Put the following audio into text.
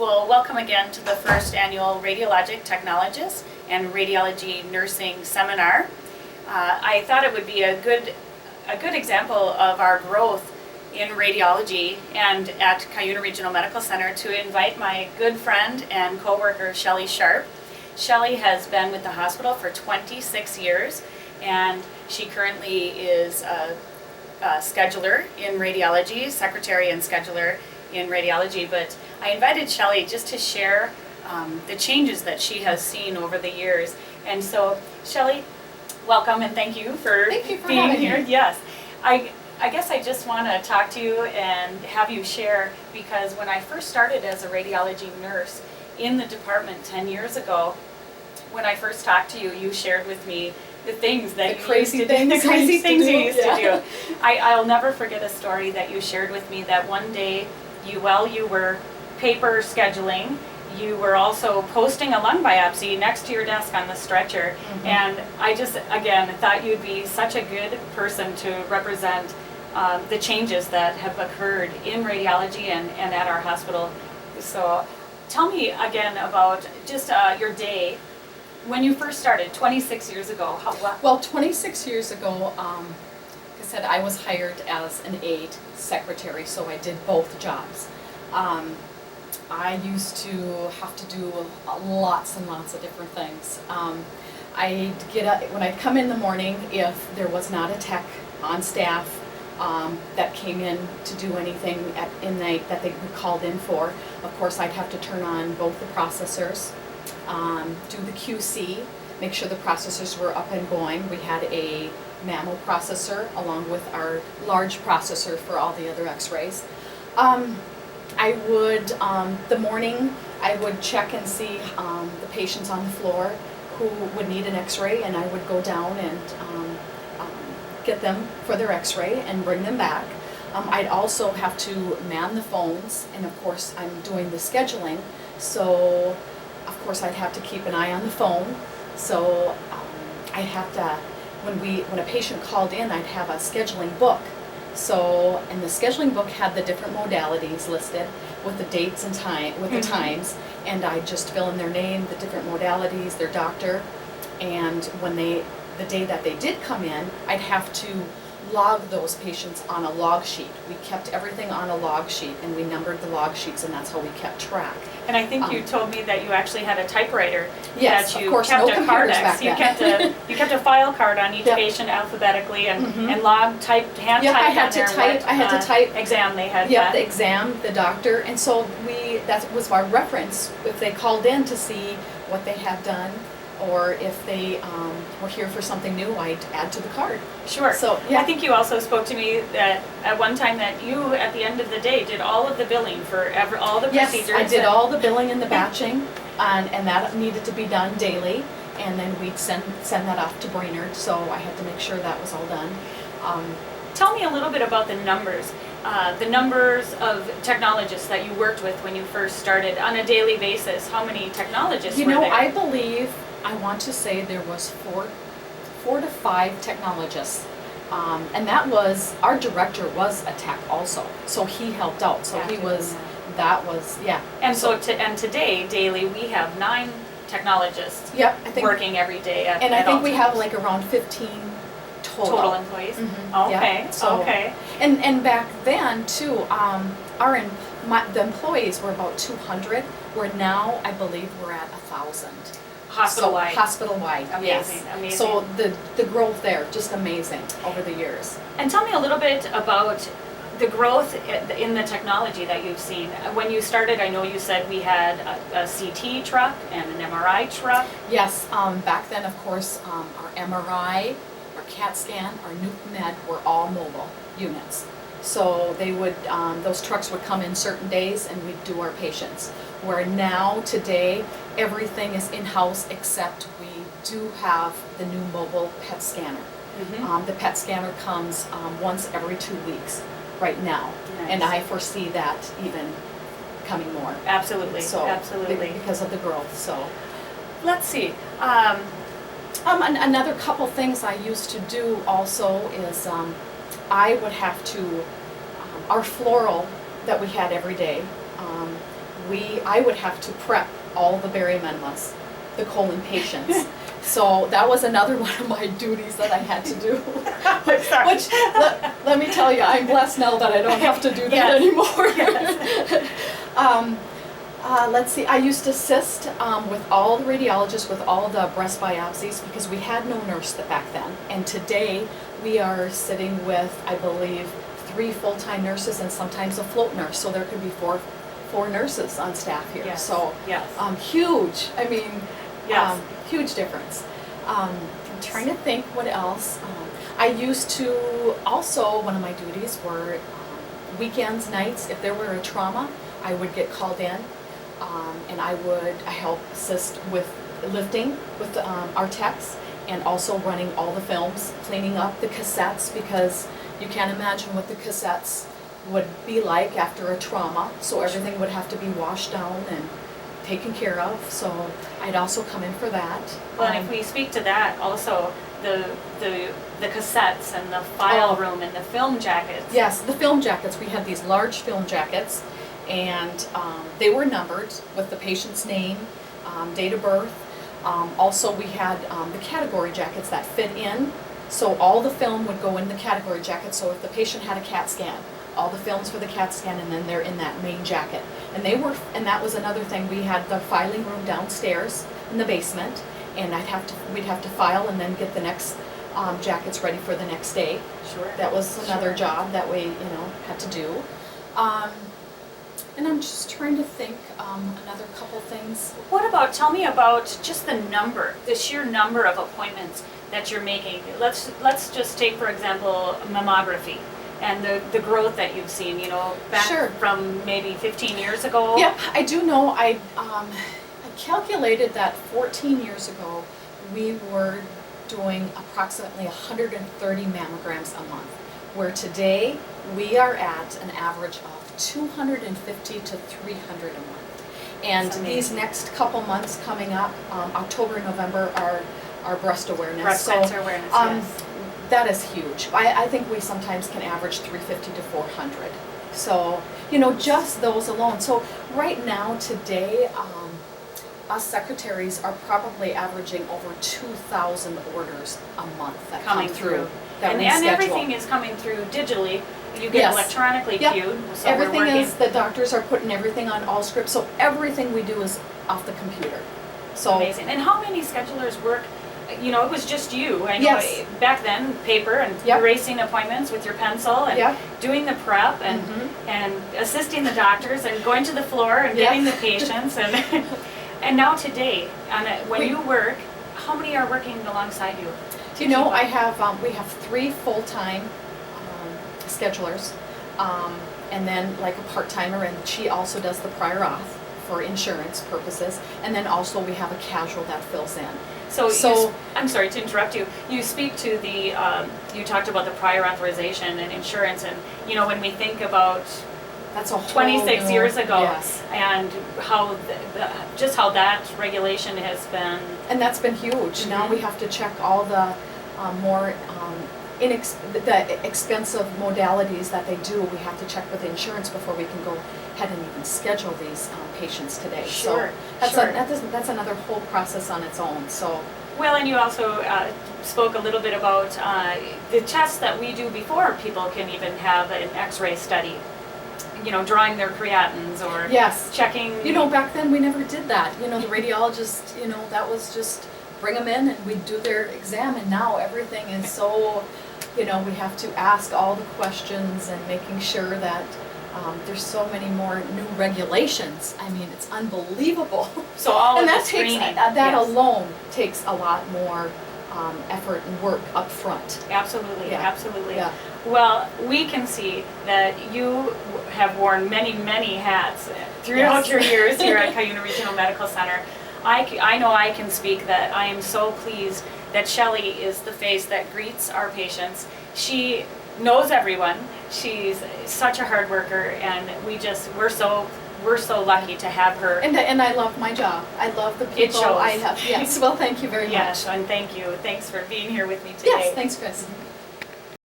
Well, welcome again to the first annual Radiologic Technologist and Radiology Nursing Seminar. I thought it would be a good example of our growth in radiology and at Cuyuna Regional Medical Center to invite my good friend and coworker Shelley Sharp. Shelley has been with the hospital for 26 years and she currently is a scheduler in radiology, secretary and scheduler in radiology, but I invited Shelley just to share the changes that she has seen over the years. And so, Shelley, welcome and thank you for being here. Me. Yes, I guess I just want to talk to you and have you share, because when I first started as a radiology nurse in the department 10 years ago, when I first talked to you, you shared with me the things that you used to do, the crazy things you used to do. I'll never forget a story that you shared with me that one day you were paper scheduling, you were also posting a lung biopsy next to your desk on the stretcher, and I just, again, thought you'd be such a good person to represent the changes that have occurred in radiology and at our hospital. So tell me again about just your day when you first started 26 years ago. Well, 26 years ago, like I said, I was hired as an aide secretary, so I did both jobs. I used to have to do lots and lots of different things. I'd get up, when I'd come in the morning, if there was not a tech on staff that came in to do anything in night that they were called in for, of course I'd have to turn on both the processors, do the QC, make sure the processors were up and going. We had a mammo processor along with our large processor for all the other x-rays. I would, the morning, I would check and see the patients on the floor who would need an x-ray, and I would go down and get them for their x-ray and bring them back. I'd also have to man the phones, and of course I'm doing the scheduling, so of course I'd have to keep an eye on the phone. So I'd have to, when a patient called in, I'd have a scheduling book. So, and the scheduling book had the different modalities listed with the dates and time, with the times, and I'd just fill in their name, the different modalities, their doctor, and when the day that they did come in, I'd have to log those patients on a log sheet. We kept everything on a log sheet, and we numbered the log sheets, and that's how we kept track. And I think you told me that you actually had a typewriter. Yes, that you of course, kept no a computers Cardex. back then. You kept a file card on each Yep. patient alphabetically and log typed, hand Yep, typed I had on to there type. what, I had to type. exam they had. Yeah, the exam, the doctor, and so that was our reference. If they called in to see what they had done, or if they were here for something new, I'd add to the card. Sure. So, yeah. I think you also spoke to me that at one time that you, at the end of the day, did all of the billing for all the procedures. Yes, I did all the billing and the batching, and that needed to be done daily, and then we'd send that off to Brainerd, so I had to make sure that was all done. Tell me a little bit about the numbers of technologists that you worked with when you first started on a daily basis. How many technologists were there? I believe, I want to say there was four to five technologists. And that was, our director was a tech also, so he helped out. So he was, yeah. And and today, daily, we have 9 technologists working every day at And I think we have times. like around 15 total employees? Okay, yeah. So, okay. And back then too, the employees were about 200, where now I believe we're at 1,000. Hospital-wide? So, hospital-wide, amazing, yes. amazing. So the growth there, just amazing over the years. And tell me a little bit about the growth in the technology that you've seen. When you started, I know you said we had a CT truck and an MRI truck. Yes, back then, of course, our MRI, our CAT scan, our nuke med were all mobile units. So they would, those trucks would come in certain days and we'd do our patients. Where now, today, everything is in-house except we do have the new mobile PET scanner. The PET scanner comes once every 2 weeks right now. Nice. And I foresee that even coming more. Absolutely, So, absolutely. because of the growth, so. Let's see. Another couple things I used to do also is I would have to, our floral that we had every day, I would have to prep all the barimenmas, the colon patients. So that was another one of my duties that I had to do. Which, let me tell you, I'm blessed now that I don't have to do that anymore. Let's see, I used to assist with all the radiologists with all the breast biopsies because we had no nurse back then. And today we are sitting with, I believe, 3 full-time nurses and sometimes a float nurse. So there could be four nurses on staff here. Yes. So huge, I mean, huge difference. I'm trying to think what else. I used to also, one of my duties were weekends, nights, if there were a trauma, I would get called in and I help assist with lifting with our techs and also running all the films, cleaning up the cassettes because you can't imagine what the cassettes would be like after a trauma, so everything would have to be washed down and taken care of, so I'd also come in for that. Well, and if we speak to that, also the cassettes and the file room and the film jackets. Yes, the film jackets. We had these large film jackets, and they were numbered with the patient's name, date of birth. Also, we had the category jackets that fit in, so all the film would go in the category jacket, so if the patient had a CAT scan, all the films for the CAT scan, and then they're in that main jacket. And that was another thing. We had the filing room downstairs in the basement, and we'd have to file and then get the next jackets ready for the next day. Sure. That was another job that we, had to do. And I'm just trying to think another couple things. Tell me about just the sheer number of appointments that you're making. Let's just take, for example, mammography and the growth that you've seen, back from maybe 15 years ago. Yep, I do know. I calculated that 14 years ago we were doing approximately 130 mammograms a month, where today we are at an average of 250 to 300 a month. And these next couple months coming up, October and November, are our breast awareness. Breast cancer awareness, yes. That is huge. I think we sometimes can average 350 to 400. So, just those alone. So right now, today, us secretaries are probably averaging over 2,000 orders a month that come through. And everything is coming through digitally. You get electronically queued. So everything is, the doctors are putting everything on all scripts, so everything we do is off the computer. So amazing. And how many schedulers work? It was just you. I know back then, paper and erasing appointments with your pencil and doing the prep and and assisting the doctors and going to the floor and getting the patients and and now today, when you work, how many are working alongside you? I have we have 3 full-time schedulers, and then like a part-timer, and she also does the prior auth for insurance purposes, and then also we have a casual that fills in. So I'm sorry to interrupt you. You speak to the, you talked about the prior authorization and insurance, and when we think about that's a whole 26 years ago, and how just how that regulation has been. And that's been huge. Now we have to check all the more the expensive modalities that they do. We have to check with the insurance before we can go ahead and even schedule these patients today. Sure. So that's another whole process on its own. So. Well, and you also spoke a little bit about the tests that we do before people can even have an X-ray study. Drawing their creatinines or checking. Back then we never did that. The radiologist, that was just bring them in and we'd do their exam, and now everything is so, we have to ask all the questions and making sure that there's so many more new regulations. I mean, it's unbelievable. So all and of that the screening. That alone takes a lot more effort and work up front. Absolutely, absolutely. Yeah. Well, we can see that you have worn many, many hats throughout your years here at Cuyuna Regional Medical Center. I know I can speak that I am so pleased that Shelley is the face that greets our patients. She knows everyone. She's such a hard worker, and we're so lucky to have her. And I love my job. I love the people it shows. I have. Yes. Well, thank you very much. Yes, and thank you. Thanks for being here with me today. Yes, thanks, Chris.